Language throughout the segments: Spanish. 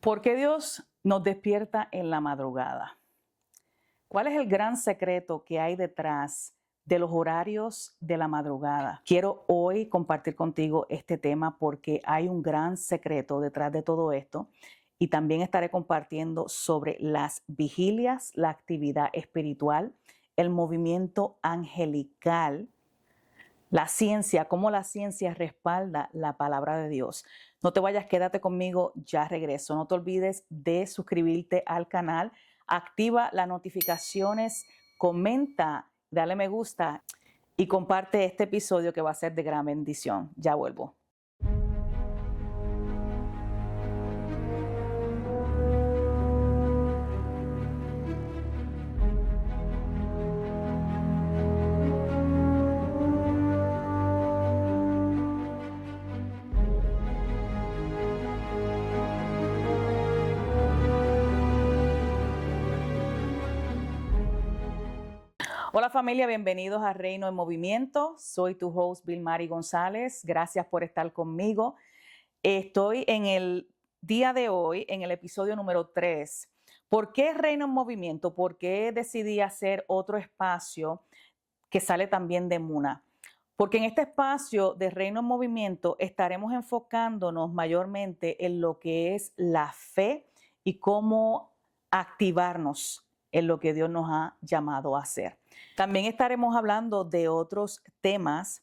¿Por qué Dios nos despierta en la madrugada? ¿Cuál es el gran secreto que hay detrás de los horarios de la madrugada? Quiero hoy compartir contigo este tema porque hay un gran secreto detrás de todo esto y también estaré compartiendo sobre las vigilias, la actividad espiritual, el movimiento angelical, la ciencia, cómo la ciencia respalda la palabra de Dios. No te vayas, quédate conmigo, ya regreso. No te olvides de suscribirte al canal, activa las notificaciones, comenta, dale me gusta y comparte este episodio que va a ser de gran bendición. Ya vuelvo. Hola familia, bienvenidos a Reino en Movimiento. Soy tu host Vilmary González. Gracias por estar conmigo. Estoy en el día de hoy, en el episodio número 3. ¿Por qué Reino en Movimiento? ¿Por qué decidí hacer otro espacio que sale también de Muna? Porque en este espacio de Reino en Movimiento estaremos enfocándonos mayormente en lo que es la fe y cómo activarnos en lo que Dios nos ha llamado a hacer. También estaremos hablando de otros temas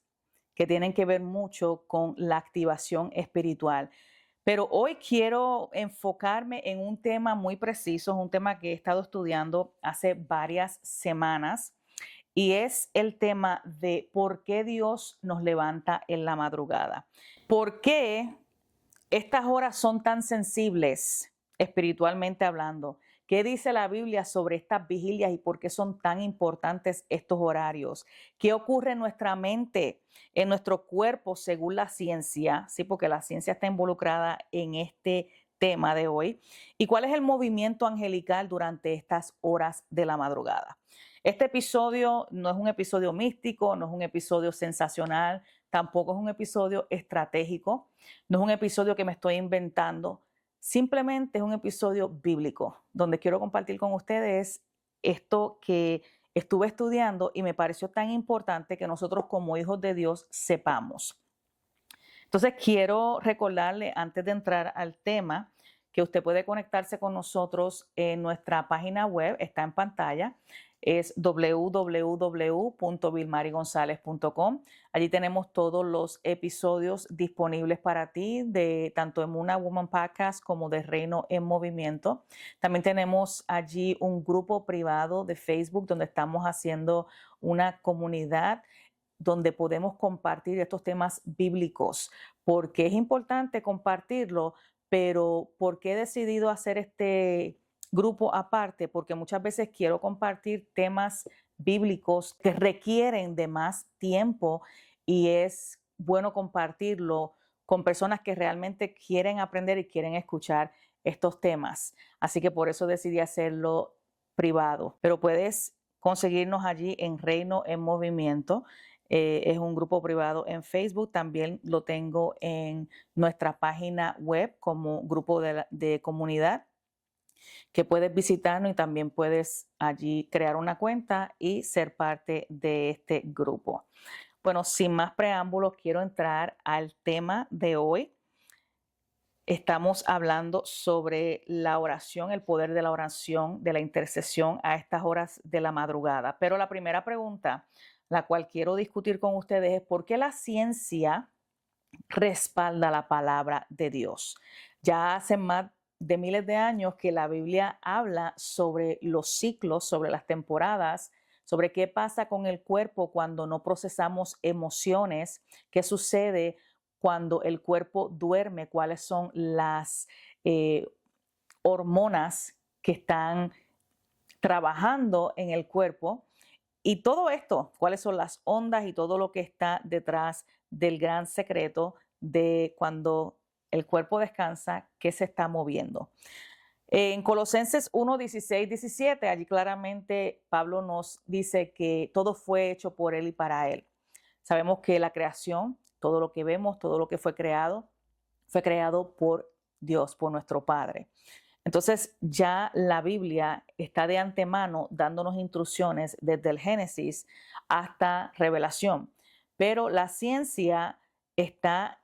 que tienen que ver mucho con la activación espiritual. Pero hoy quiero enfocarme en un tema muy preciso, es un tema que he estado estudiando hace varias semanas y es el tema de por qué Dios nos levanta en la madrugada. ¿Por qué estas horas son tan sensibles espiritualmente hablando? ¿Qué dice la Biblia sobre estas vigilias y por qué son tan importantes estos horarios? ¿Qué ocurre en nuestra mente, en nuestro cuerpo según la ciencia? Sí, porque la ciencia está involucrada en este tema de hoy. ¿Y cuál es el movimiento angelical durante estas horas de la madrugada? Este episodio no es un episodio místico, no es un episodio sensacional, tampoco es un episodio estratégico, no es un episodio que me estoy inventando. Simplemente es un episodio bíblico donde quiero compartir con ustedes esto que estuve estudiando y me pareció tan importante que nosotros como hijos de Dios sepamos. Entonces quiero recordarle antes de entrar al tema que usted puede conectarse con nosotros en nuestra página web, está en pantalla, es www.vilmarygonzalez.com. Allí tenemos todos los episodios disponibles para ti de tanto en Muna Woman Podcast como de Reino en Movimiento. También tenemos allí un grupo privado de Facebook donde estamos haciendo una comunidad donde podemos compartir estos temas bíblicos, porque es importante compartirlo, pero ¿por qué he decidido hacer este grupo aparte? Porque muchas veces quiero compartir temas bíblicos que requieren de más tiempo y es bueno compartirlo con personas que realmente quieren aprender y quieren escuchar estos temas. Así que por eso decidí hacerlo privado, pero puedes conseguirnos allí en Reino en Movimiento. Es un grupo privado en Facebook, también lo tengo en nuestra página web como grupo de comunidad, que puedes visitarnos y también puedes allí crear una cuenta y ser parte de este grupo. Bueno, sin más preámbulos, quiero entrar al tema de hoy. Estamos hablando sobre la oración, el poder de la oración, de la intercesión a estas horas de la madrugada. Pero la primera pregunta, la cual quiero discutir con ustedes, es ¿por qué la ciencia respalda la palabra de Dios? Ya hace más de miles de años que la Biblia habla sobre los ciclos, sobre las temporadas, sobre qué pasa con el cuerpo cuando no procesamos emociones, qué sucede cuando el cuerpo duerme, cuáles son las hormonas que están trabajando en el cuerpo. Y todo esto, cuáles son las ondas y todo lo que está detrás del gran secreto de cuando el cuerpo descansa, qué se está moviendo. En Colosenses 1, 16, 17, allí claramente Pablo nos dice que todo fue hecho por Él y para Él. Sabemos que la creación, todo lo que vemos, todo lo que fue creado por Dios, por nuestro Padre. Entonces ya la Biblia está de antemano dándonos instrucciones desde el Génesis hasta Revelación, pero la ciencia está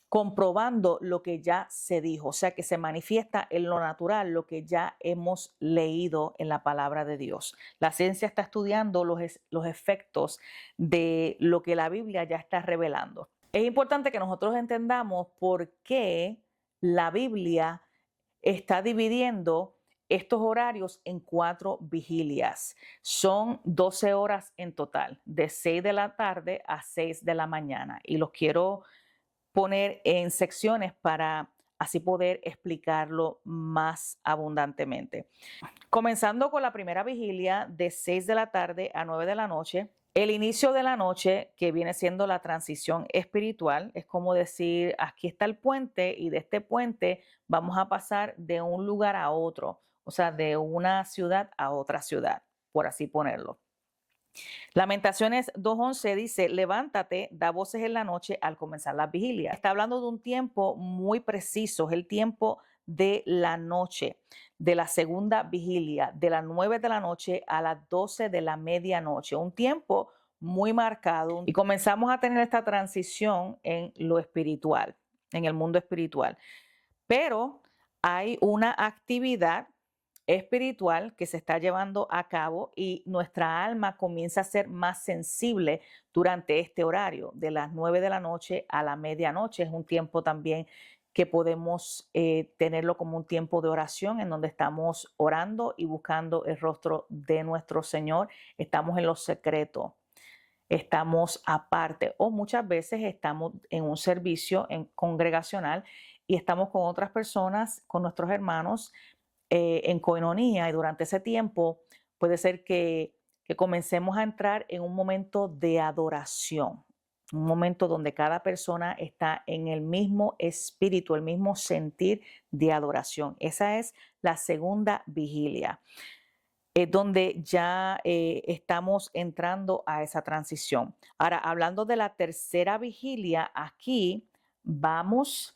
comprobando lo que ya se dijo, o sea que se manifiesta en lo natural lo que ya hemos leído en la palabra de Dios. La ciencia está estudiando los efectos de lo que la Biblia ya está revelando. Es importante que nosotros entendamos por qué la Biblia está dividiendo estos horarios en 4 vigilias. Son 12 horas en total, de 6 de la tarde a 6 de la mañana. Y los quiero poner en secciones para así poder explicarlo más abundantemente. Comenzando con la primera vigilia de 6 de la tarde a 9 de la noche. El inicio de la noche, que viene siendo la transición espiritual, es como decir, aquí está el puente y de este puente vamos a pasar de un lugar a otro, o sea, de una ciudad a otra ciudad, por así ponerlo. Lamentaciones 2:11 dice, levántate, da voces en la noche al comenzar las vigilias. Está hablando de un tiempo muy preciso, es el tiempo de la noche, de la segunda vigilia, de las 9 de la noche a las 12 de la medianoche, un tiempo muy marcado. Y comenzamos a tener esta transición en lo espiritual, en el mundo espiritual. Pero hay una actividad espiritual que se está llevando a cabo y nuestra alma comienza a ser más sensible durante este horario, de las 9 de la noche a la medianoche. Es un tiempo también que podemos tenerlo como un tiempo de oración en donde estamos orando y buscando el rostro de nuestro Señor. Estamos en lo secreto, estamos aparte o muchas veces estamos en un servicio congregacional y estamos con otras personas, con nuestros hermanos en coinonía, y durante ese tiempo puede ser que comencemos a entrar en un momento de adoración, un momento donde cada persona está en el mismo espíritu, el mismo sentir de adoración. Esa es la segunda vigilia, donde ya estamos entrando a esa transición. Ahora, hablando de la tercera vigilia, aquí vamos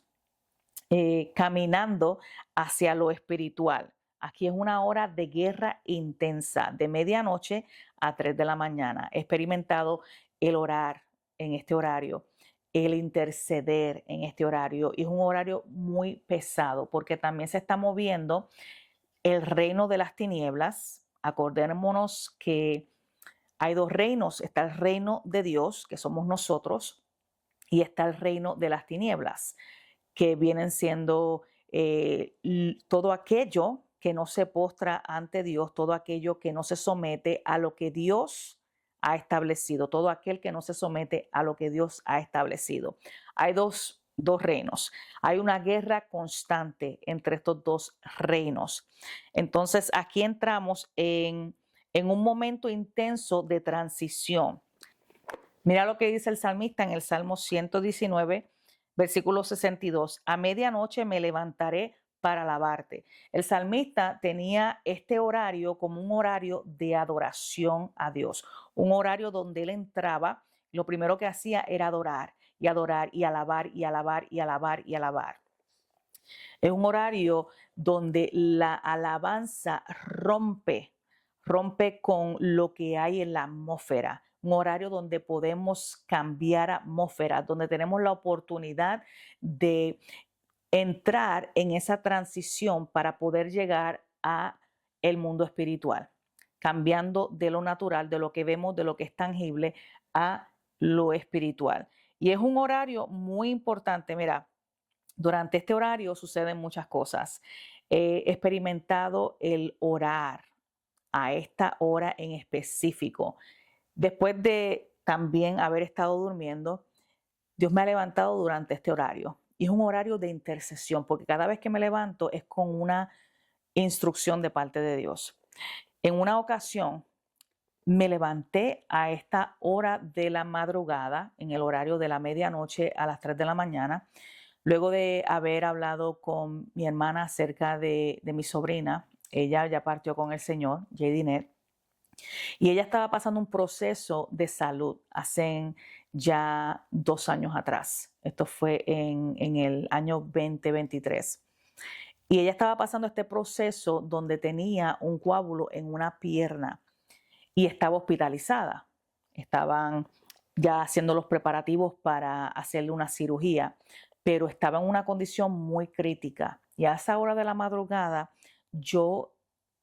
caminando hacia lo espiritual. Aquí es una hora de guerra intensa, de medianoche a 3 de la mañana. He experimentado el orar en este horario, el interceder en este horario. Y es un horario muy pesado porque también se está moviendo el reino de las tinieblas. Acordémonos que hay 2 reinos. Está el reino de Dios, que somos nosotros, y está el reino de las tinieblas, que vienen siendo todo aquello que no se postra ante Dios, todo aquello que no se somete a lo que Dios ha establecido, todo aquel que no se somete a lo que Dios ha establecido. Hay dos reinos. Hay una guerra constante entre estos 2 reinos. Entonces aquí entramos en un momento intenso de transición. Mira lo que dice el salmista en el Salmo 119, versículo 62. A medianoche me levantaré para alabarte. El salmista tenía este horario como un horario de adoración a Dios, un horario donde él entraba, lo primero que hacía era adorar y adorar y alabar y alabar y alabar y alabar. Es un horario donde la alabanza rompe con lo que hay en la atmósfera. Un horario donde podemos cambiar atmósfera, donde tenemos la oportunidad de entrar en esa transición para poder llegar a el mundo espiritual, cambiando de lo natural, de lo que vemos, de lo que es tangible, a lo espiritual. Y es un horario muy importante. Mira, durante este horario suceden muchas cosas. He experimentado el orar a esta hora en específico. Después de también haber estado durmiendo, Dios me ha levantado durante este horario. Y es un horario de intercesión, porque cada vez que me levanto es con una instrucción de parte de Dios. En una ocasión me levanté a esta hora de la madrugada, en el horario de la medianoche a las 3 de la mañana, luego de haber hablado con mi hermana acerca de mi sobrina. Ella ya partió con el Señor, Jadinet, y ella estaba pasando un proceso de salud hace ya 2 años atrás. Esto fue en el año 2023. Y ella estaba pasando este proceso donde tenía un coágulo en una pierna y estaba hospitalizada. Estaban ya haciendo los preparativos para hacerle una cirugía, pero estaba en una condición muy crítica. Y a esa hora de la madrugada yo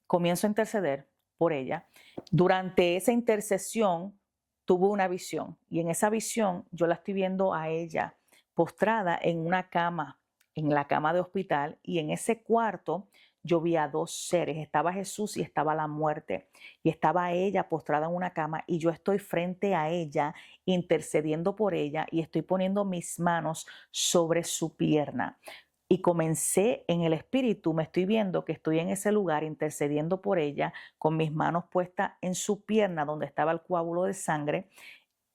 comienzo a interceder por ella. Durante esa intercesión tuve una visión y en esa visión yo la estoy viendo a ella postrada en una cama, en la cama de hospital, y en ese cuarto yo vi a dos seres, estaba Jesús y estaba la muerte, y estaba ella postrada en una cama y yo estoy frente a ella intercediendo por ella y estoy poniendo mis manos sobre su pierna. Y comencé en el espíritu, me estoy viendo que estoy en ese lugar intercediendo por ella con mis manos puestas en su pierna donde estaba el coágulo de sangre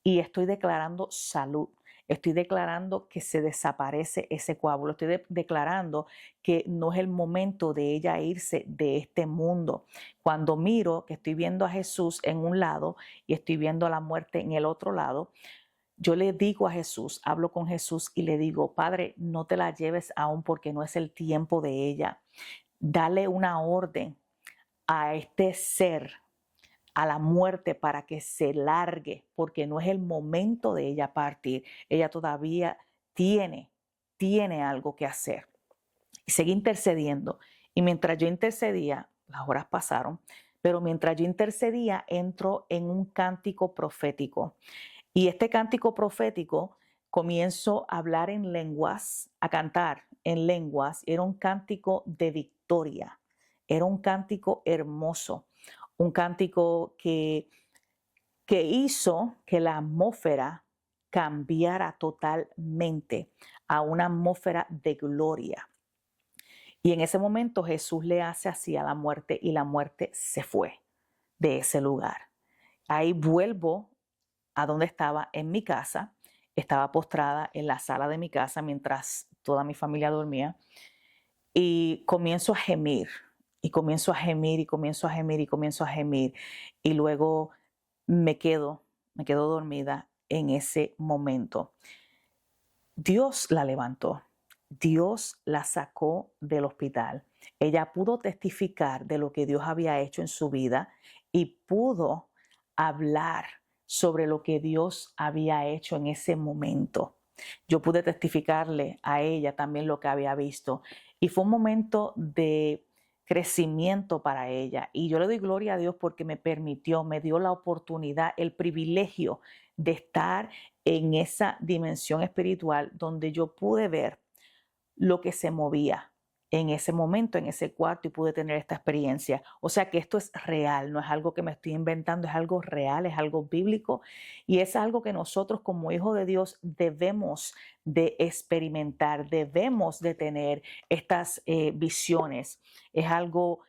y estoy declarando salud. Estoy declarando que se desaparece ese coágulo. Estoy declarando que no es el momento de ella irse de este mundo. Cuando miro que estoy viendo a Jesús en un lado y estoy viendo a la muerte en el otro lado, yo le digo a Jesús, hablo con Jesús y le digo, Padre, no te la lleves aún porque no es el tiempo de ella. Dale una orden a este ser, a la muerte, para que se largue, porque no es el momento de ella partir. Ella todavía tiene algo que hacer. Y seguí intercediendo. Y mientras yo intercedía, las horas pasaron, pero mientras yo intercedía, entro en un cántico profético. Y este cántico profético comienzo a hablar en lenguas, a cantar en lenguas. Era un cántico de victoria, era un cántico hermoso, un cántico que hizo que la atmósfera cambiara totalmente a una atmósfera de gloria. Y en ese momento Jesús le hace así a la muerte y la muerte se fue de ese lugar. Ahí vuelvo a donde estaba en mi casa, estaba postrada en la sala de mi casa mientras toda mi familia dormía y comienzo a gemir y comienzo a gemir y comienzo a gemir y comienzo a gemir y luego me quedo dormida en ese momento. Dios la levantó, Dios la sacó del hospital. Ella pudo testificar de lo que Dios había hecho en su vida y pudo hablar sobre lo que Dios había hecho en ese momento. Yo pude testificarle a ella también lo que había visto y fue un momento de crecimiento para ella. Y yo le doy gloria a Dios porque me permitió, me dio la oportunidad, el privilegio de estar en esa dimensión espiritual donde yo pude ver lo que se movía en ese momento, en ese cuarto, y pude tener esta experiencia. O sea que esto es real, no es algo que me estoy inventando, es algo real, es algo bíblico y es algo que nosotros como hijos de Dios debemos de experimentar, debemos de tener estas visiones. Es algo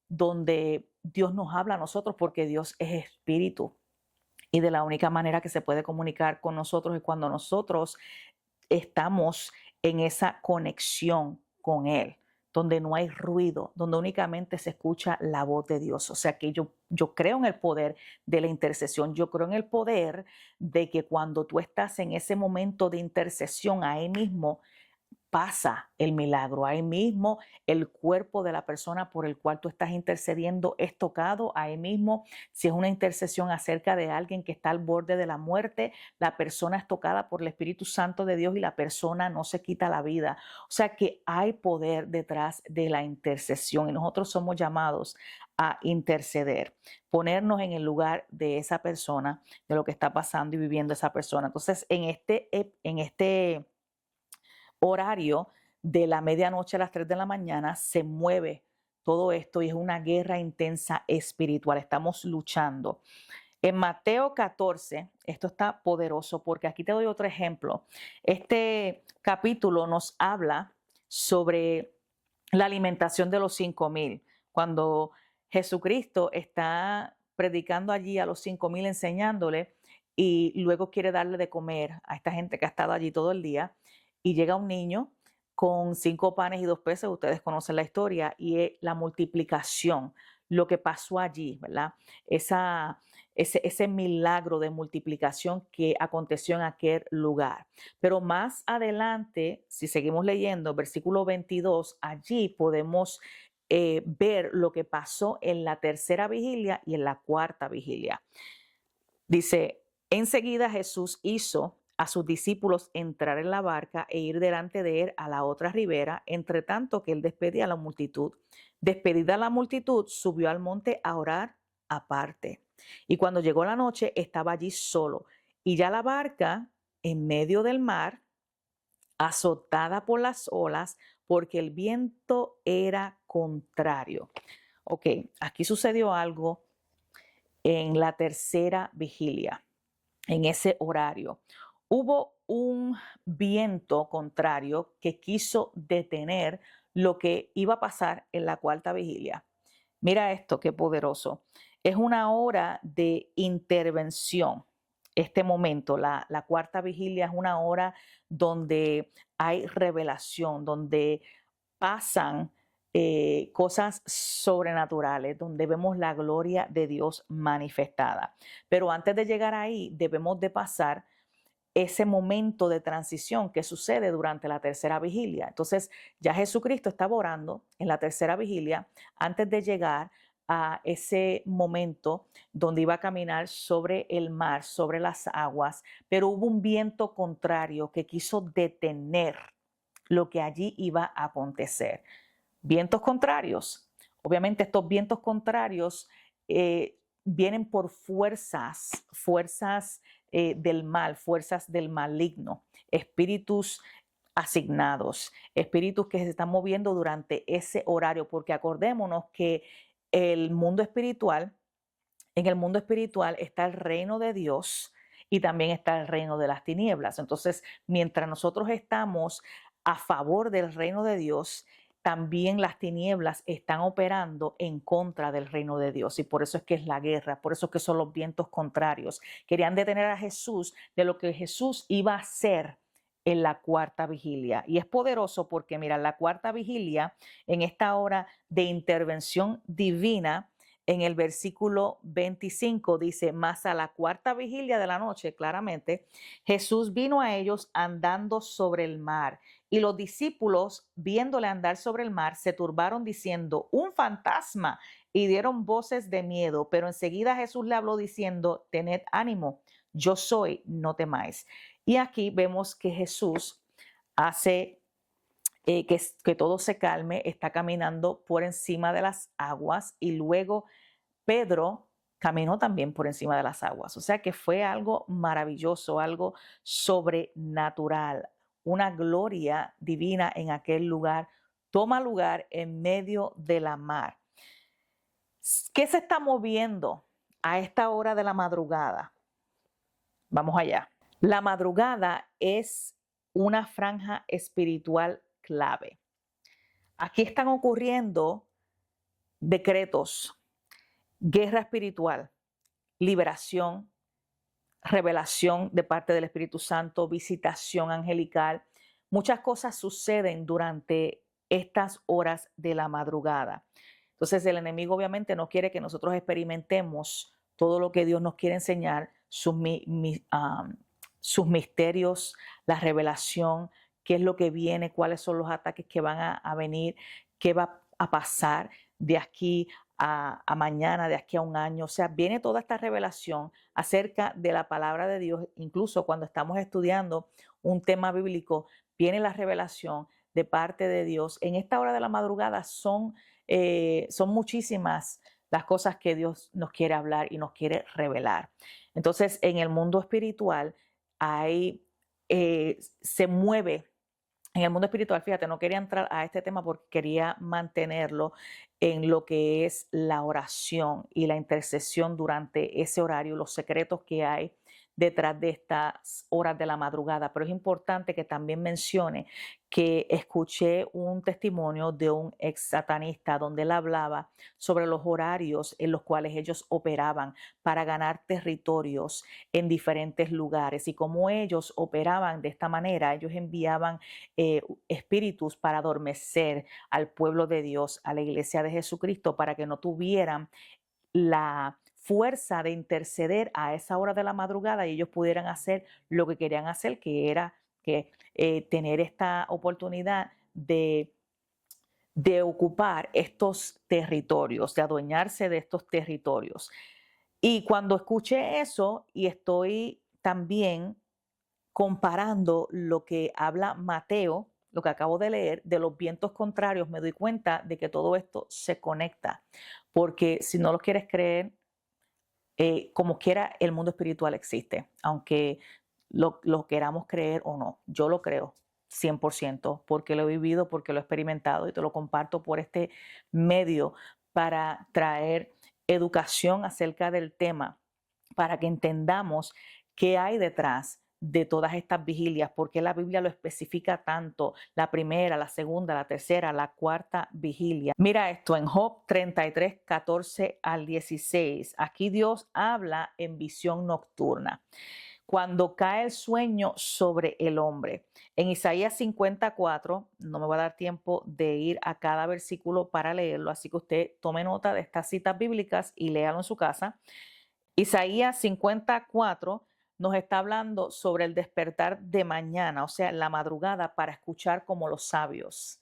donde Dios nos habla a nosotros porque Dios es espíritu. Y de la única manera que se puede comunicar con nosotros es cuando nosotros estamos en esa conexión con Él, donde no hay ruido, donde únicamente se escucha la voz de Dios. O sea que yo creo en el poder de la intercesión, yo creo en el poder de que cuando tú estás en ese momento de intercesión, ahí mismo pasa el milagro. Ahí mismo el cuerpo de la persona por el cual tú estás intercediendo es tocado. Ahí mismo, si es una intercesión acerca de alguien que está al borde de la muerte, la persona es tocada por el Espíritu Santo de Dios y la persona no se quita la vida. O sea que hay poder detrás de la intercesión y nosotros somos llamados a interceder, ponernos en el lugar de esa persona, de lo que está pasando y viviendo esa persona. Entonces, en este horario de la medianoche a las 3 de la mañana se mueve todo esto y es una guerra intensa espiritual. Estamos luchando. En Mateo 14, esto está poderoso porque aquí te doy otro ejemplo. Este capítulo nos habla sobre la alimentación de los 5,000. Cuando Jesucristo está predicando allí a los 5,000, enseñándole y luego quiere darle de comer a esta gente que ha estado allí todo el día y llega un niño con 5 panes y 2 peces, ustedes conocen la historia, y la multiplicación, lo que pasó allí, ¿verdad? ese milagro de multiplicación que aconteció en aquel lugar. Pero más adelante, si seguimos leyendo, versículo 22, allí podemos ver lo que pasó en la tercera vigilia y en la cuarta vigilia. Dice, enseguida Jesús hizo a sus discípulos entrar en la barca e ir delante de él a la otra ribera, entre tanto que él despedía a la multitud. Despedida la multitud, subió al monte a orar aparte. Y cuando llegó la noche, estaba allí solo. Y ya la barca, en medio del mar, azotada por las olas, porque el viento era contrario. Ok, aquí sucedió algo en la tercera vigilia, en ese horario. Hubo un viento contrario que quiso detener lo que iba a pasar en la cuarta vigilia. Mira esto, qué poderoso. Es una hora de intervención. Este momento, la cuarta vigilia, es una hora donde hay revelación, donde pasan cosas sobrenaturales, donde vemos la gloria de Dios manifestada. Pero antes de llegar ahí, debemos de pasar ese momento de transición que sucede durante la tercera vigilia. Entonces, ya Jesucristo estaba orando en la tercera vigilia antes de llegar a ese momento donde iba a caminar sobre el mar, sobre las aguas, pero hubo un viento contrario que quiso detener lo que allí iba a acontecer. Vientos contrarios. Obviamente estos vientos contrarios vienen por fuerzas del mal, fuerzas del maligno, espíritus asignados, espíritus que se están moviendo durante ese horario, porque acordémonos que el mundo espiritual, en el mundo espiritual está el reino de Dios y también está el reino de las tinieblas. Entonces, mientras nosotros estamos a favor del reino de Dios, también las tinieblas están operando en contra del reino de Dios. Y por eso es que es la guerra, por eso es que son los vientos contrarios. Querían detener a Jesús de lo que Jesús iba a hacer en la cuarta vigilia. Y es poderoso porque, mira, la cuarta vigilia, en esta hora de intervención divina, en el versículo 25 dice, mas a la cuarta vigilia de la noche, claramente, Jesús vino a ellos andando sobre el mar. Y los discípulos, viéndole andar sobre el mar, se turbaron diciendo, un fantasma, y dieron voces de miedo. Pero enseguida Jesús le habló diciendo, tened ánimo, yo soy, no temáis. Y aquí vemos que Jesús hace que todo se calme, está caminando por encima de las aguas y luego Pedro caminó también por encima de las aguas. O sea que fue algo maravilloso, algo sobrenatural, una gloria divina en aquel lugar. Toma lugar en medio de la mar. ¿Qué se está moviendo a esta hora de la madrugada? Vamos allá. La madrugada es una franja espiritual clave. Aquí están ocurriendo decretos, guerra espiritual, liberación, revelación de parte del Espíritu Santo, visitación angelical. Muchas cosas suceden durante estas horas de la madrugada. Entonces el enemigo obviamente no quiere que nosotros experimentemos todo lo que Dios nos quiere enseñar, sus misterios, la revelación, qué es lo que viene, cuáles son los ataques que van a venir, qué va a pasar de aquí a mañana, de aquí a un año. O sea, viene toda esta revelación acerca de la palabra de Dios. Incluso cuando estamos estudiando un tema bíblico, viene la revelación de parte de Dios. En esta hora de la madrugada son muchísimas las cosas que Dios nos quiere hablar y nos quiere revelar. Entonces, en el mundo espiritual se mueve. En el mundo espiritual, fíjate, no quería entrar a este tema porque quería mantenerlo en lo que es la oración y la intercesión durante ese horario, los secretos que hay detrás de estas horas de la madrugada. Pero es importante que también mencione que escuché un testimonio de un ex satanista donde él hablaba sobre los horarios en los cuales ellos operaban para ganar territorios en diferentes lugares y cómo ellos operaban de esta manera. Ellos enviaban espíritus para adormecer al pueblo de Dios, a la iglesia de Jesucristo, para que no tuvieran la fuerza de interceder a esa hora de la madrugada y ellos pudieran hacer lo que querían hacer, que era tener esta oportunidad de ocupar estos territorios, de adueñarse de estos territorios. Y cuando escuché eso y estoy también comparando lo que habla Mateo, lo que acabo de leer, de los vientos contrarios, me doy cuenta de que todo esto se conecta. Porque si no lo quieres creer, como quiera, el mundo espiritual existe, aunque lo queramos creer o no. Yo lo creo 100% porque lo he vivido, porque lo he experimentado y te lo comparto por este medio para traer educación acerca del tema, para que entendamos qué hay detrás de todas estas vigilias, porque la Biblia lo especifica tanto, la primera, la segunda, la tercera, la cuarta vigilia. Mira esto en Job 33, 14 al 16. Aquí Dios habla en visión nocturna, cuando cae el sueño sobre el hombre. En Isaías 54, no me va a dar tiempo de ir a cada versículo para leerlo, así que usted tome nota de estas citas bíblicas y léalo en su casa. Isaías 54 nos está hablando sobre el despertar de mañana, o sea, la madrugada para escuchar como los sabios.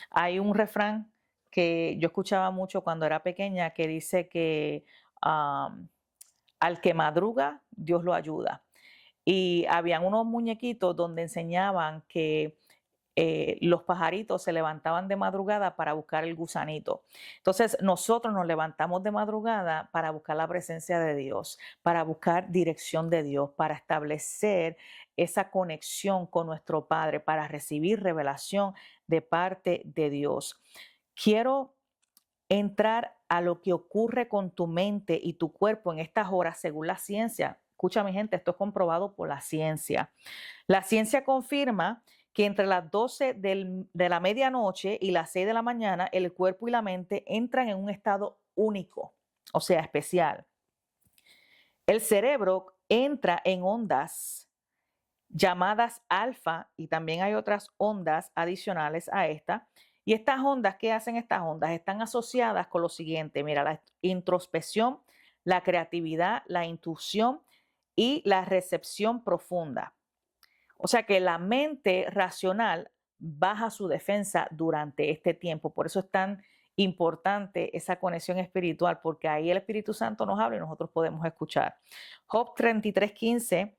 Hay un refrán que yo escuchaba mucho cuando era pequeña que dice que al que madruga, Dios lo ayuda. Y habían unos muñequitos donde enseñaban que los pajaritos se levantaban de madrugada para buscar el gusanito. Entonces nosotros nos levantamos de madrugada para buscar la presencia de Dios, para buscar dirección de Dios, para establecer esa conexión con nuestro Padre, para recibir revelación de parte de Dios. Quiero entrar a lo que ocurre con tu mente y tu cuerpo en estas horas según la ciencia. Escucha, mi gente, esto es comprobado por la ciencia. La ciencia confirma que entre las 12 de la medianoche y las 6 de la mañana, el cuerpo y la mente entran en un estado único, o sea, especial. El cerebro entra en ondas llamadas alfa y también hay otras ondas adicionales a esta. Y estas ondas, ¿qué hacen estas ondas? Están asociadas con lo siguiente, mira, la introspección, la creatividad, la intuición y la recepción profunda. O sea que la mente racional baja su defensa durante este tiempo. Por eso es tan importante esa conexión espiritual, porque ahí el Espíritu Santo nos habla y nosotros podemos escuchar. Job 33:15,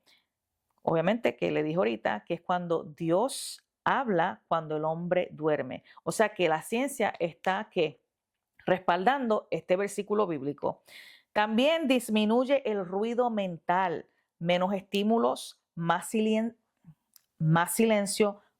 obviamente que le dijo ahorita, que es cuando Dios habla cuando el hombre duerme. O sea que la ciencia está ¿qué? Respaldando este versículo bíblico. También disminuye el ruido mental, menos estímulos, más silencio,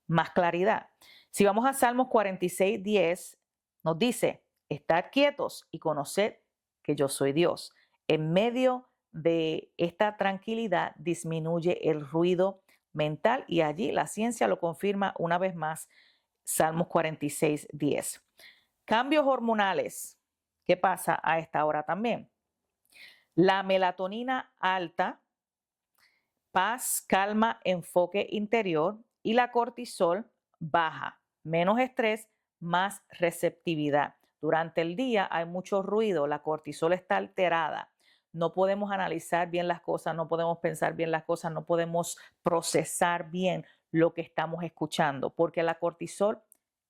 más claridad. Si vamos a Salmos 46:10, nos dice, estad quietos y conoced que yo soy Dios. En medio de esta tranquilidad disminuye el ruido mental y allí la ciencia lo confirma una vez más, Salmos 46:10. Cambios hormonales. ¿Qué pasa a esta hora también? La melatonina alta, paz, calma, enfoque interior, y la cortisol baja, menos estrés, más receptividad. Durante el día hay mucho ruido, la cortisol está alterada, no podemos analizar bien las cosas, no podemos pensar bien las cosas, no podemos procesar bien lo que estamos escuchando, porque la cortisol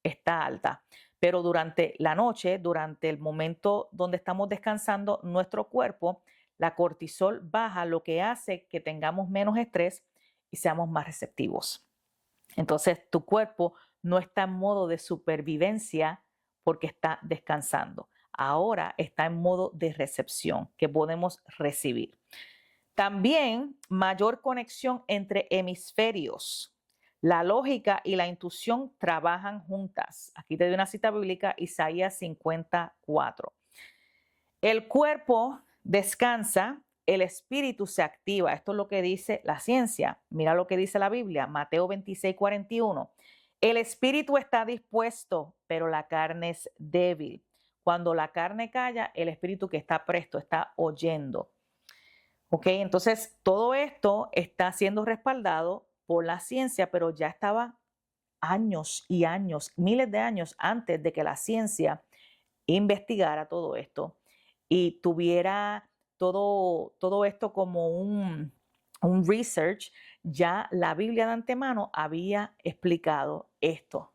está alta. Pero durante la noche, durante el momento donde estamos descansando, nuestro cuerpo, la cortisol baja, lo que hace que tengamos menos estrés y seamos más receptivos. Entonces, tu cuerpo no está en modo de supervivencia porque está descansando. Ahora está en modo de recepción, que podemos recibir. También mayor conexión entre hemisferios. La lógica y la intuición trabajan juntas. Aquí te doy una cita bíblica, Isaías 54. El cuerpo descansa, el espíritu se activa. Esto es lo que dice la ciencia. Mira lo que dice la Biblia, Mateo 26:41. El espíritu está dispuesto, pero la carne es débil. Cuando la carne calla, el espíritu que está presto está oyendo. ¿Ok? Entonces, todo esto está siendo respaldado por la ciencia, pero ya estaba años y años, miles de años antes de que la ciencia investigara todo esto y tuviera todo esto como un research, ya la Biblia de antemano había explicado esto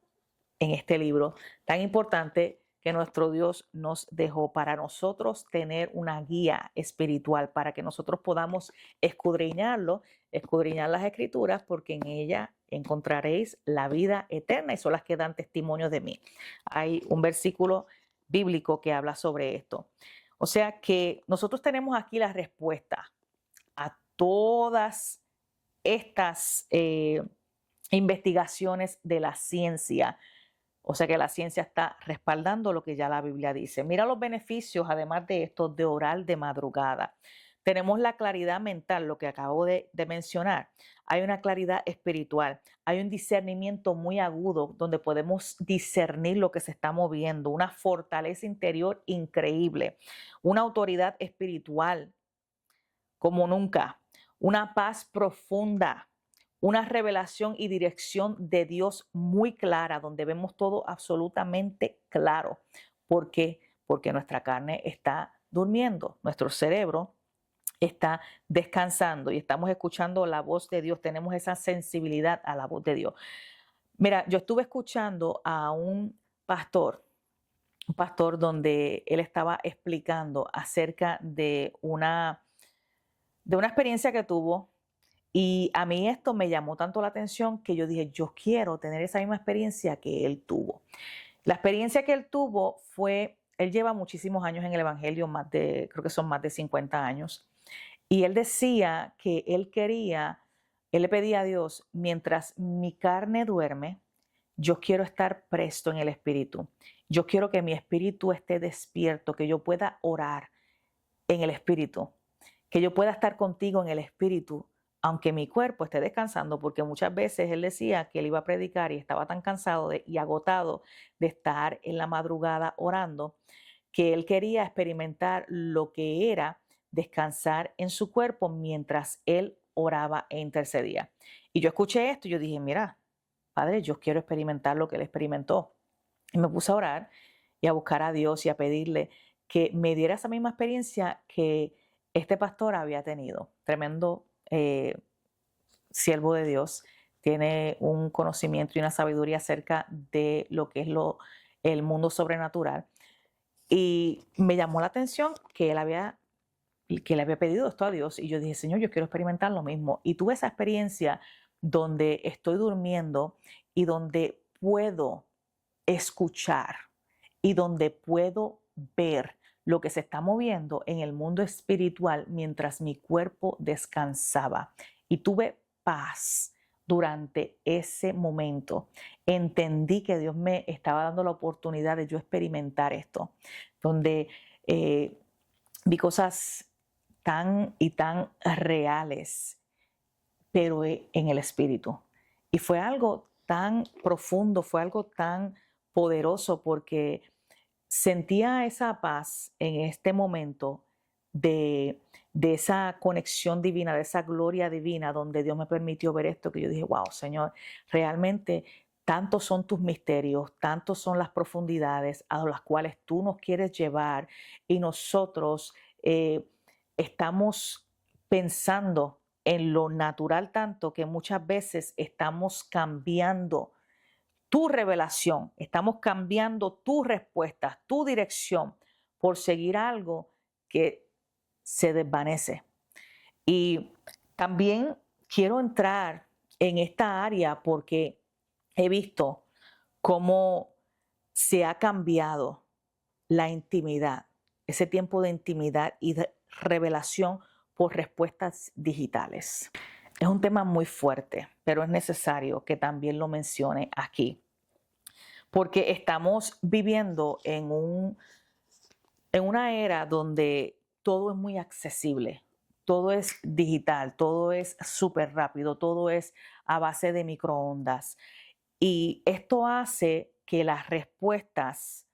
en este libro tan importante que nuestro Dios nos dejó para nosotros tener una guía espiritual, para que nosotros podamos escudriñar las Escrituras, porque en ella encontraréis la vida eterna y son las que dan testimonio de mí. Hay un versículo bíblico que habla sobre esto. O sea que nosotros tenemos aquí la respuesta a todas estas investigaciones de la ciencia. O sea que la ciencia está respaldando lo que ya la Biblia dice. Mira los beneficios, además de esto, de orar de madrugada. Tenemos la claridad mental, lo que acabo de mencionar. Hay una claridad espiritual, hay un discernimiento muy agudo donde podemos discernir lo que se está moviendo, una fortaleza interior increíble, una autoridad espiritual como nunca, una paz profunda, una revelación y dirección de Dios muy clara, donde vemos todo absolutamente claro. ¿Por qué? Porque nuestra carne está durmiendo, nuestro cerebro está descansando y estamos escuchando la voz de Dios, tenemos esa sensibilidad a la voz de Dios. Mira, yo estuve escuchando a un pastor donde él estaba explicando acerca de una experiencia que tuvo. Y a mí esto me llamó tanto la atención que yo dije, yo quiero tener esa misma experiencia que él tuvo. La experiencia que él tuvo fue, él lleva muchísimos años en el Evangelio, creo que son más de 50 años. Y él decía que él le pedía a Dios, mientras mi carne duerme, yo quiero estar presto en el espíritu. Yo quiero que mi espíritu esté despierto, que yo pueda orar en el espíritu, que yo pueda estar contigo en el espíritu, aunque mi cuerpo esté descansando, porque muchas veces él decía que él iba a predicar y estaba tan cansado y agotado de estar en la madrugada orando, que él quería experimentar lo que era descansar en su cuerpo mientras él oraba e intercedía. Y yo escuché esto y yo dije, mira, Padre, yo quiero experimentar lo que él experimentó. Y me puse a orar y a buscar a Dios y a pedirle que me diera esa misma experiencia que este pastor había tenido. Tremendo siervo de Dios, tiene un conocimiento y una sabiduría acerca de lo que es el mundo sobrenatural. Y me llamó la atención que le había pedido esto a Dios. Y yo dije, Señor, yo quiero experimentar lo mismo. Y tuve esa experiencia donde estoy durmiendo y donde puedo escuchar y donde puedo ver lo que se está moviendo en el mundo espiritual mientras mi cuerpo descansaba. Y tuve paz durante ese momento. Entendí que Dios me estaba dando la oportunidad de yo experimentar esto, donde vi cosas tan y tan reales, pero en el espíritu. Y fue algo tan profundo, fue algo tan poderoso, porque sentía esa paz en este momento de esa conexión divina, de esa gloria divina, donde Dios me permitió ver esto, que yo dije, wow, Señor, realmente tantos son tus misterios, tantos son las profundidades a las cuales tú nos quieres llevar, y nosotros estamos pensando en lo natural tanto que muchas veces estamos cambiando tu revelación, estamos cambiando tus respuestas, tu dirección por seguir algo que se desvanece. Y también quiero entrar en esta área porque he visto cómo se ha cambiado la intimidad, ese tiempo de intimidad y de revelación por respuestas digitales. Es un tema muy fuerte, pero es necesario que también lo mencione aquí, porque estamos viviendo en una era donde todo es muy accesible, todo es digital, todo es súper rápido, todo es a base de microondas. Y esto hace que las respuestas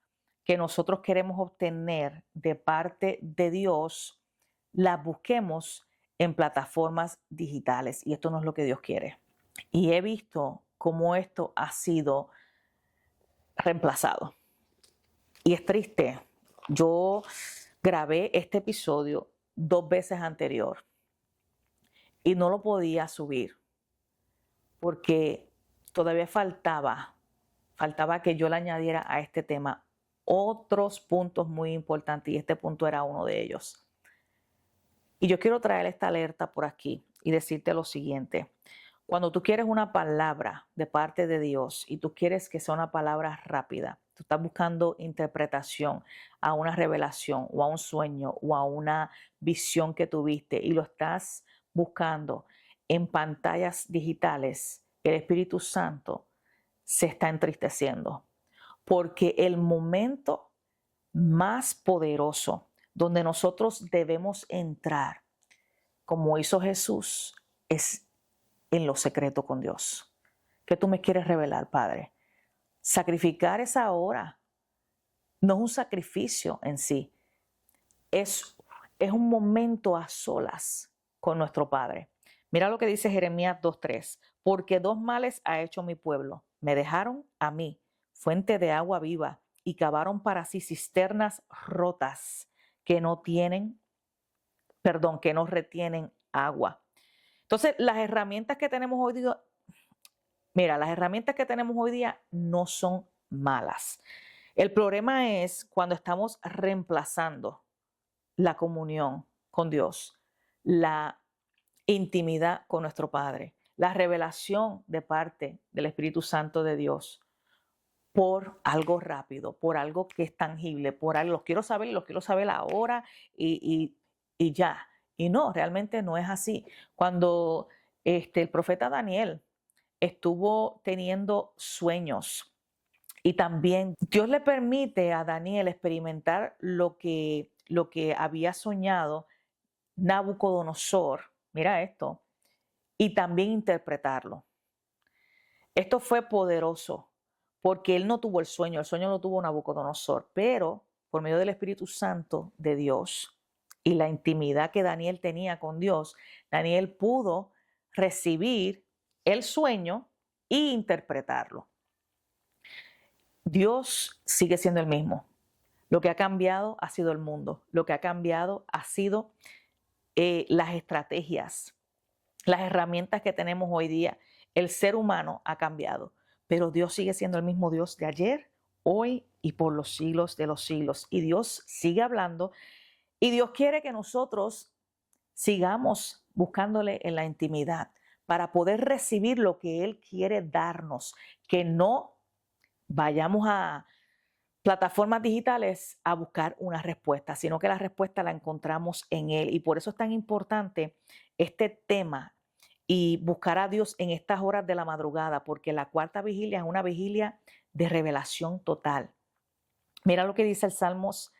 que nosotros queremos obtener de parte de Dios las busquemos en plataformas digitales, y esto no es lo que Dios quiere. Y he visto cómo esto ha sido reemplazado. Y es triste. Yo grabé este episodio 2 veces anterior y no lo podía subir porque todavía faltaba que yo le añadiera a este tema otros puntos muy importantes y este punto era uno de ellos. Y yo quiero traer esta alerta por aquí y decirte lo siguiente. Cuando tú quieres una palabra de parte de Dios y tú quieres que sea una palabra rápida, tú estás buscando interpretación a una revelación o a un sueño o a una visión que tuviste y lo estás buscando en pantallas digitales, el Espíritu Santo se está entristeciendo porque el momento más poderoso donde nosotros debemos entrar, como hizo Jesús, es en lo secreto con Dios. ¿Qué tú me quieres revelar, Padre? Sacrificar esa hora no es un sacrificio en sí, es un momento a solas con nuestro Padre. Mira lo que dice Jeremías 2:3, porque 2 males ha hecho mi pueblo, me dejaron a mí, fuente de agua viva, y cavaron para sí cisternas rotas que no retienen agua. Entonces, las herramientas que tenemos hoy día, las herramientas que tenemos hoy día no son malas. El problema es cuando estamos reemplazando la comunión con Dios, la intimidad con nuestro Padre, la revelación de parte del Espíritu Santo de Dios por algo rápido, por algo que es tangible, por algo, los quiero saber ahora y ya. Y no, realmente no es así. Cuando el profeta Daniel estuvo teniendo sueños y también Dios le permite a Daniel experimentar lo que había soñado Nabucodonosor, mira esto, y también interpretarlo. Esto fue poderoso porque él no tuvo el sueño lo tuvo Nabucodonosor, pero por medio del Espíritu Santo de Dios y la intimidad que Daniel tenía con Dios, Daniel pudo recibir el sueño e interpretarlo. Dios sigue siendo el mismo. Lo que ha cambiado ha sido el mundo. Lo que ha cambiado ha sido las estrategias, las herramientas que tenemos hoy día. El ser humano ha cambiado, pero Dios sigue siendo el mismo Dios de ayer, hoy y por los siglos de los siglos. Y Dios sigue hablando y Dios quiere que nosotros sigamos buscándole en la intimidad para poder recibir lo que Él quiere darnos, que no vayamos a plataformas digitales a buscar una respuesta, sino que la respuesta la encontramos en Él. Y por eso es tan importante este tema y buscar a Dios en estas horas de la madrugada, porque la cuarta vigilia es una vigilia de revelación total. Mira lo que dice el Salmos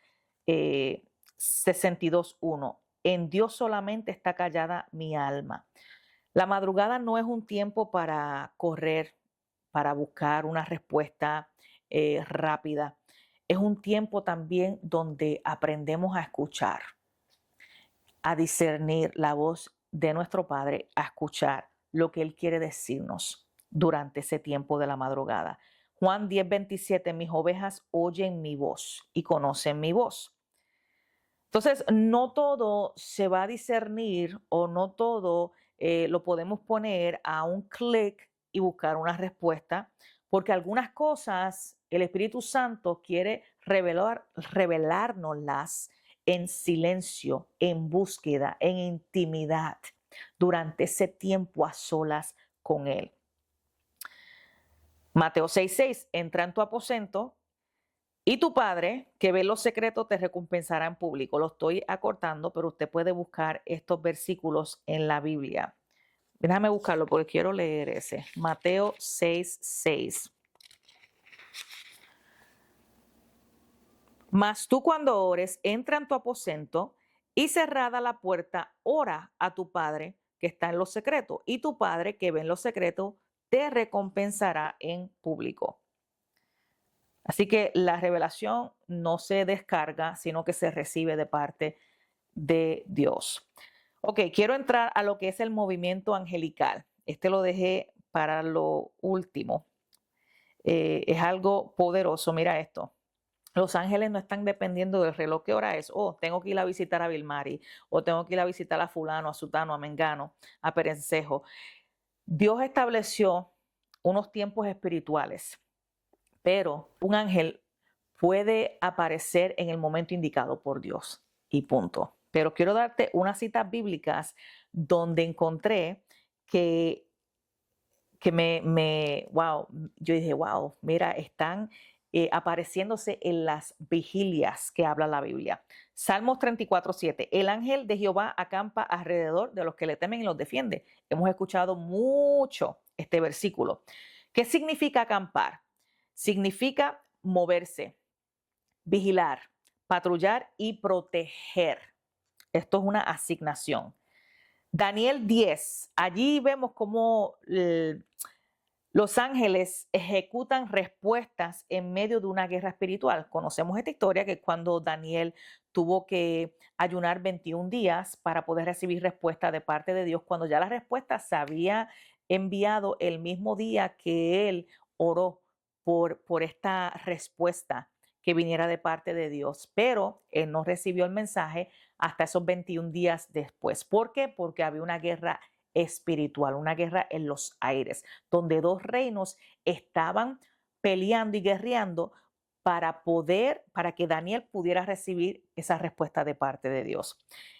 62:1. En Dios solamente está callada mi alma. La madrugada no es un tiempo para correr, para buscar una respuesta rápida. Es un tiempo también donde aprendemos a escuchar, a discernir la voz de nuestro Padre, a escuchar lo que Él quiere decirnos durante ese tiempo de la madrugada. Juan 10:27, mis ovejas oyen mi voz y conocen mi voz. Entonces, no todo se va a discernir o no todo lo podemos poner a un clic y buscar una respuesta, porque algunas cosas el Espíritu Santo quiere revelárnoslas en silencio, en búsqueda, en intimidad, durante ese tiempo a solas con Él. Mateo 6:6, entra en tu aposento y tu Padre, que ve los secretos, te recompensará en público. Lo estoy acortando, pero usted puede buscar estos versículos en la Biblia. Déjame buscarlo porque quiero leer ese. Mateo 6:6. Mas tú cuando ores, entra en tu aposento y cerrada la puerta, ora a tu Padre que está en los secretos. Y tu Padre que ve en los secretos, te recompensará en público. Así que la revelación no se descarga, sino que se recibe de parte de Dios. Ok, quiero entrar a lo que es el movimiento angelical. Este lo dejé para lo último. Es algo poderoso. Mira esto. Los ángeles no están dependiendo del reloj. ¿Qué hora es? Oh, tengo que ir a visitar a Vilmari, o tengo que ir a visitar a fulano, a sutano, a mengano, a perencejo. Dios estableció unos tiempos espirituales, pero un ángel puede aparecer en el momento indicado por Dios y punto. Pero quiero darte unas citas bíblicas donde encontré que, wow, yo dije, wow, mira, están apareciéndose en las vigilias que habla la Biblia. Salmos 34:7, el ángel de Jehová acampa alrededor de los que le temen y los defiende. Hemos escuchado mucho este versículo. ¿Qué significa acampar? Significa moverse, vigilar, patrullar y proteger. Esto es una asignación. Daniel 10, allí vemos cómo los ángeles ejecutan respuestas en medio de una guerra espiritual. Conocemos esta historia, que es cuando Daniel tuvo que ayunar 21 días para poder recibir respuesta de parte de Dios, cuando ya la respuesta se había enviado el mismo día que él oró por esta respuesta que viniera de parte de Dios. Pero él no recibió el mensaje hasta esos 21 días después. ¿Por qué? Porque había una guerra espiritual, una guerra en los aires, donde dos reinos estaban peleando y guerreando para que Daniel pudiera recibir esa respuesta de parte de Dios.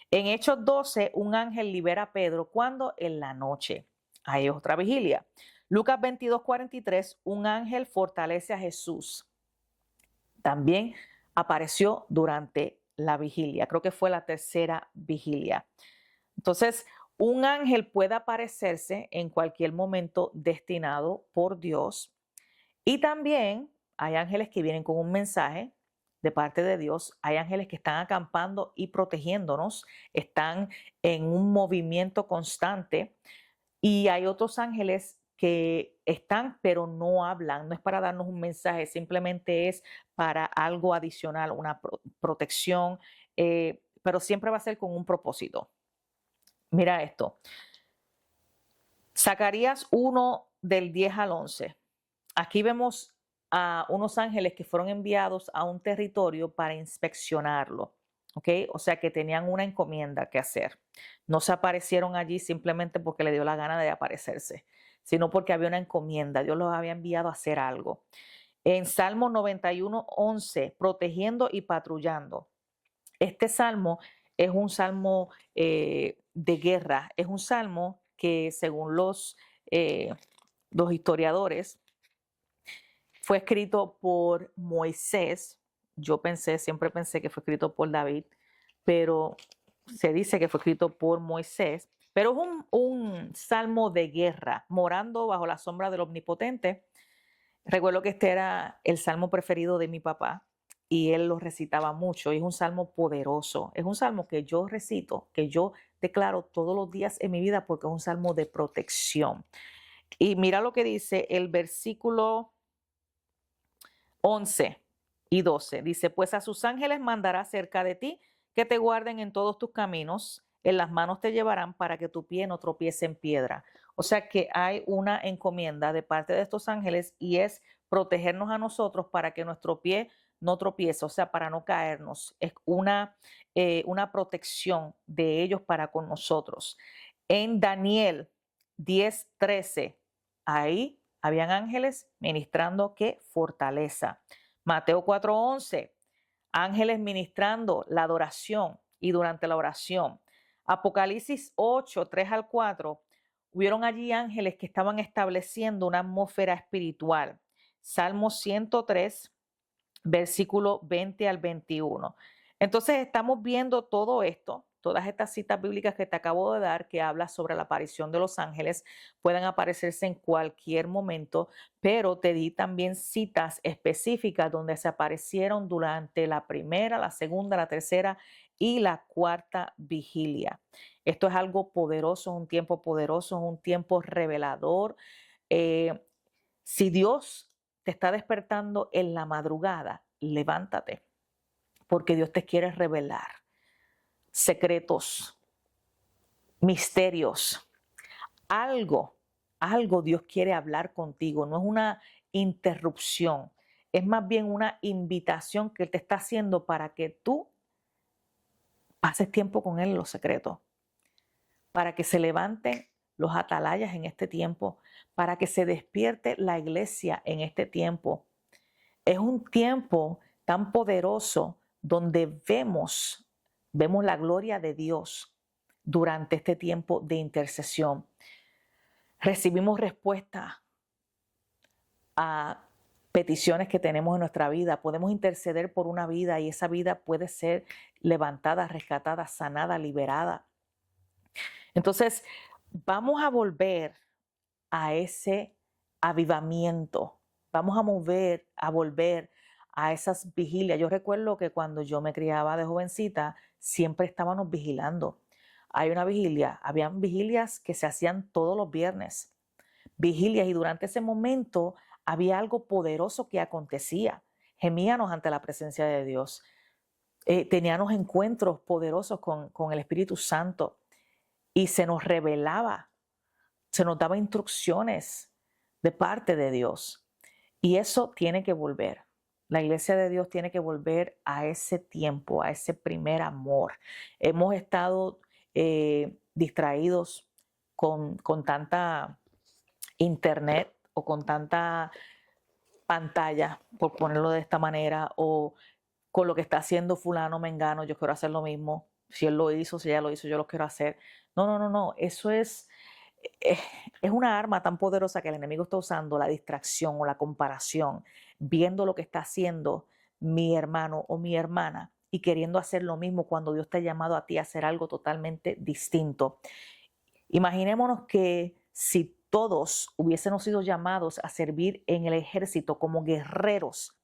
En Hechos 12, un ángel libera a Pedro, ¿cuándo? En la noche. Hay otra vigilia. Lucas 22:43, un ángel fortalece a Jesús. También apareció durante la vigilia. Creo que fue la tercera vigilia. Entonces, un ángel puede aparecerse en cualquier momento destinado por Dios. Y también hay ángeles que vienen con un mensaje de parte de Dios. Hay ángeles que están acampando y protegiéndonos, están en un movimiento constante. Y hay otros ángeles que están, pero no hablan. No es para darnos un mensaje, simplemente es para algo adicional, una protección, pero siempre va a ser con un propósito. Mira esto. Zacarías 1 del 10 al 11. Aquí vemos a unos ángeles que fueron enviados a un territorio para inspeccionarlo. ¿Ok? O sea que tenían una encomienda que hacer. No se aparecieron allí simplemente porque le dio la gana de aparecerse, sino porque había una encomienda. Dios los había enviado a hacer algo. En Salmo 91:11, protegiendo y patrullando. Este salmo es un salmo de guerra, es un salmo que según los historiadores fue escrito por Moisés. Yo siempre pensé que fue escrito por David, pero se dice que fue escrito por Moisés. Pero es un salmo de guerra, morando bajo la sombra del Omnipotente. Recuerdo que este era el salmo preferido de mi papá y él lo recitaba mucho. Y es un salmo poderoso. Es un salmo que yo recito, que yo declaro todos los días en mi vida porque es un salmo de protección. Y mira lo que dice el versículo 11 y 12. Dice, pues a sus ángeles mandará cerca de ti que te guarden en todos tus caminos. En las manos te llevarán para que tu pie no tropiece en piedra. O sea que hay una encomienda de parte de estos ángeles y es protegernos a nosotros para que nuestro pie no tropiece, o sea, para no caernos. Es una protección de ellos para con nosotros. En Daniel 10:13, ahí habían ángeles ministrando qué fortaleza. Mateo 4:11, ángeles ministrando la adoración y durante la oración. Apocalipsis 8:3 al 4, hubieron allí ángeles que estaban estableciendo una atmósfera espiritual. Salmo 103, versículo 20 al 21. Entonces estamos viendo todo esto, todas estas citas bíblicas que te acabo de dar, que habla sobre la aparición de los ángeles, pueden aparecerse en cualquier momento, pero te di también citas específicas donde se aparecieron durante la primera, la segunda, la tercera y la cuarta vigilia. Esto es algo poderoso, un tiempo poderoso, un tiempo revelador. Si Dios te está despertando en la madrugada, levántate, porque Dios te quiere revelar secretos, misterios, algo Dios quiere hablar contigo, no es una interrupción, es más bien una invitación que Él te está haciendo para que tú pases tiempo con Él en lo secreto, para que se levanten los atalayas en este tiempo, para que se despierte la iglesia en este tiempo. Es un tiempo tan poderoso donde vemos la gloria de Dios durante este tiempo de intercesión. Recibimos respuesta a peticiones que tenemos en nuestra vida. Podemos interceder por una vida y esa vida puede ser levantada, rescatada, sanada, liberada. Entonces, vamos a volver a ese avivamiento. Vamos a volver a esas vigilias. Yo recuerdo que cuando yo me criaba de jovencita, siempre estábamos vigilando. Habían vigilias que se hacían todos los viernes. Vigilias, y durante ese momento había algo poderoso que acontecía. Gemíamos ante la presencia de Dios. Teníamos encuentros poderosos con el Espíritu Santo y se nos revelaba, se nos daba instrucciones de parte de Dios. Y eso tiene que volver. La iglesia de Dios tiene que volver a ese tiempo, a ese primer amor. Hemos estado distraídos con tanta internet o con tanta pantalla, por ponerlo de esta manera, o con lo que está haciendo fulano, mengano, yo quiero hacer lo mismo. Si él lo hizo, si ella lo hizo, yo lo quiero hacer. No. Eso es una arma tan poderosa que el enemigo está usando, la distracción o la comparación, viendo lo que está haciendo mi hermano o mi hermana y queriendo hacer lo mismo cuando Dios te ha llamado a ti a hacer algo totalmente distinto. Imaginémonos que si todos hubiésemos sido llamados a servir en el ejército como guerreros,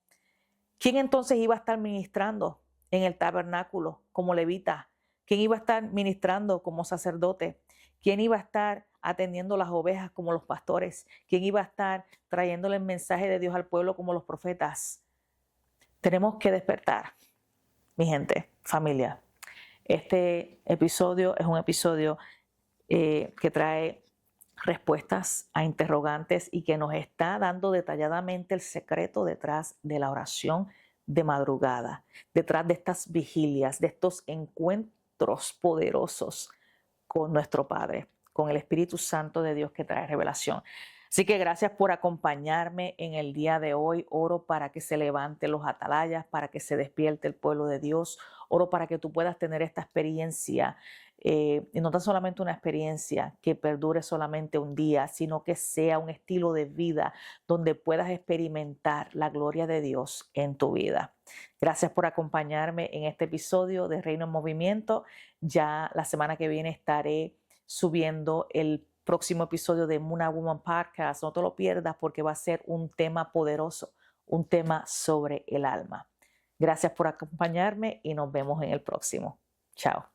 ¿quién entonces iba a estar ministrando en el tabernáculo como levita? ¿Quién iba a estar ministrando como sacerdote? ¿Quién iba a estar atendiendo las ovejas como los pastores? ¿Quién iba a estar trayéndole el mensaje de Dios al pueblo como los profetas? Tenemos que despertar, mi gente, familia. Este episodio es un episodio que trae respuestas a interrogantes y que nos está dando detalladamente el secreto detrás de la oración de madrugada, detrás de estas vigilias, de estos encuentros poderosos con nuestro Padre, con el Espíritu Santo de Dios que trae revelación. Así que gracias por acompañarme en el día de hoy. Oro para que se levanten los atalayas, para que se despierte el pueblo de Dios. Oro para que tú puedas tener esta experiencia, y no tan solamente una experiencia que perdure solamente un día, sino que sea un estilo de vida donde puedas experimentar la gloria de Dios en tu vida. Gracias por acompañarme en este episodio de Reino en Movimiento. Ya la semana que viene estaré subiendo el próximo episodio de Muna Woman Podcast. No te lo pierdas porque va a ser un tema poderoso, un tema sobre el alma. Gracias por acompañarme y nos vemos en el próximo. Chao.